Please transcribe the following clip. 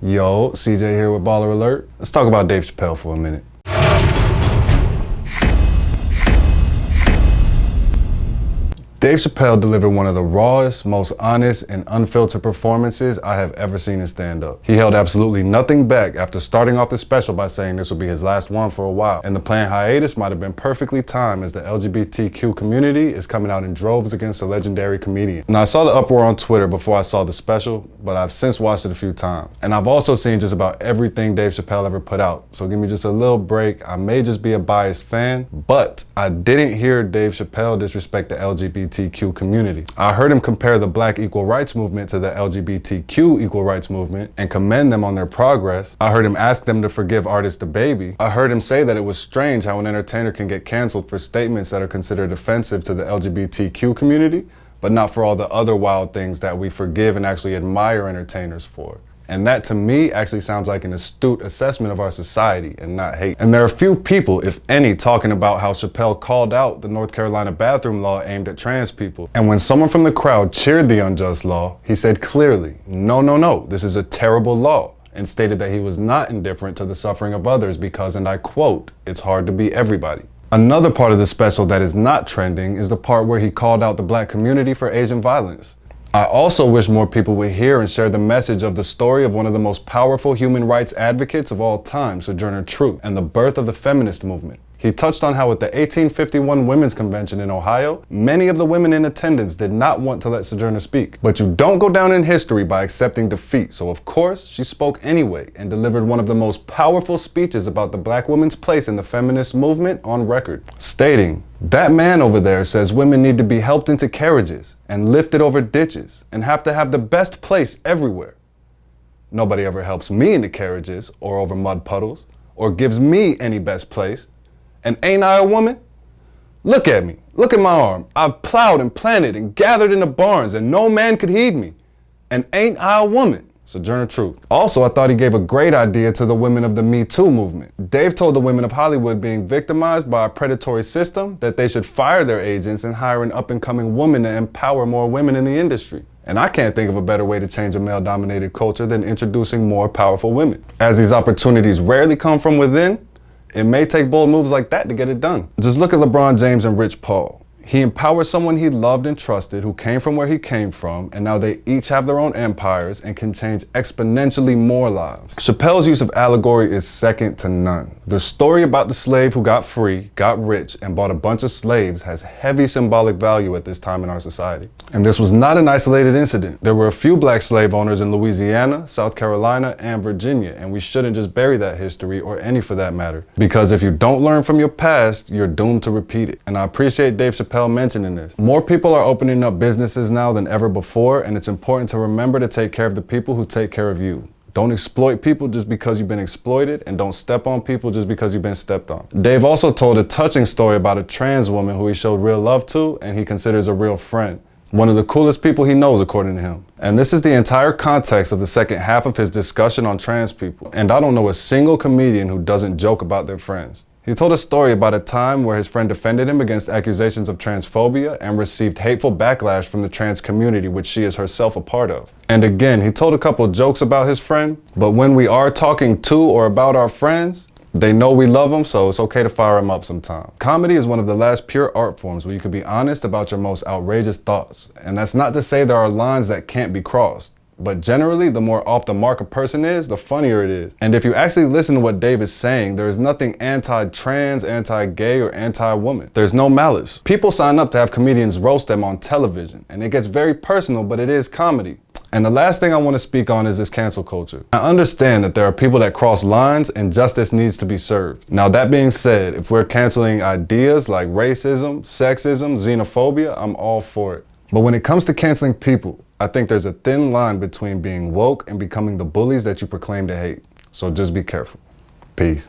Yo, CJ here with BallerAlert. Let's talk about Dave Chappelle for a minute. Dave Chappelle delivered one of the rawest, most honest, and unfiltered performances I have ever seen in stand-up. He held absolutely nothing back after starting off the special by saying this would be his last one for a while, and the planned hiatus might have been perfectly timed as the LGBTQ community is coming out in droves against the legendary comedian. Now, I saw the uproar on Twitter before I saw the special, but I've since watched it a few times. And I've also seen just about everything Dave Chappelle ever put out, so give me just a little break. I may just be a biased fan, but I didn't hear Dave Chappelle disrespect the LGBTQ community. I heard him compare the Black equal rights movement to the LGBTQ equal rights movement and commend them on their progress. I heard him ask them to forgive artist DaBaby. I heard him say that it was strange how an entertainer can get canceled for statements that are considered offensive to the LGBTQ community, but not for all the other wild things that we forgive and actually admire entertainers for. And that, to me, actually sounds like an astute assessment of our society and not hate. And there are few people, if any, talking about how Chappelle called out the North Carolina bathroom law aimed at trans people. And when someone from the crowd cheered the unjust law, he said clearly, no, this is a terrible law, and stated that he was not indifferent to the suffering of others because, and I quote, "It's hard to be everybody." Another part of the special that is not trending is the part where he called out the Black community for Asian violence. I also wish more people would hear and share the message of the story of one of the most powerful human rights advocates of all time, Sojourner Truth, and the birth of the feminist movement. He touched on how at the 1851 Women's Convention in Ohio, many of the women in attendance did not want to let Sojourner speak. But you don't go down in history by accepting defeat, so of course she spoke anyway and delivered one of the most powerful speeches about the Black woman's place in the feminist movement on record, stating, "That man over there says women need to be helped into carriages and lifted over ditches and have to have the best place everywhere. Nobody ever helps me into carriages or over mud puddles or gives me any best place. And ain't I a woman? Look at me, look at my arm. I've plowed and planted and gathered in the barns and no man could heed me. And ain't I a woman?" Sojourner Truth. Also, I thought he gave a great idea to the women of the Me Too movement. Dave told the women of Hollywood being victimized by a predatory system that they should fire their agents and hire an up-and-coming woman to empower more women in the industry. And I can't think of a better way to change a male-dominated culture than introducing more powerful women. As these opportunities rarely come from within, it may take bold moves like that to get it done. Just look at LeBron James and Rich Paul. He empowered someone he loved and trusted who came from where he came from, and now they each have their own empires and can change exponentially more lives. Chappelle's use of allegory is second to none. The story about the slave who got free, got rich, and bought a bunch of slaves has heavy symbolic value at this time in our society. And this was not an isolated incident. There were a few Black slave owners in Louisiana, South Carolina, and Virginia, and we shouldn't just bury that history, or any for that matter. Because if you don't learn from your past, you're doomed to repeat it. And I appreciate Dave Chappelle mentioning this. More people are opening up businesses now than ever before, and it's important to remember to take care of the people who take care of you. Don't exploit people just because you've been exploited, and don't step on people just because you've been stepped on. Dave also told a touching story about a trans woman who he showed real love to and he considers a real friend. One of the coolest people he knows, according to him. And this is the entire context of the second half of his discussion on trans people. And I don't know a single comedian who doesn't joke about their friends. He told a story about a time where his friend defended him against accusations of transphobia and received hateful backlash from the trans community, which she is herself a part of. And again, he told a couple jokes about his friend, but when we are talking to or about our friends, they know we love them, so it's okay to fire them up sometime. Comedy is one of the last pure art forms where you can be honest about your most outrageous thoughts. And that's not to say there are lines that can't be crossed. But generally, the more off the mark a person is, the funnier it is. And if you actually listen to what Dave is saying, there is nothing anti-trans, anti-gay, or anti-woman. There's no malice. People sign up to have comedians roast them on television, and it gets very personal, but it is comedy. And the last thing I want to speak on is this cancel culture. I understand that there are people that cross lines and justice needs to be served. Now, that being said, if we're canceling ideas like racism, sexism, xenophobia, I'm all for it. But when it comes to canceling people, I think there's a thin line between being woke and becoming the bullies that you proclaim to hate. So just be careful. Peace.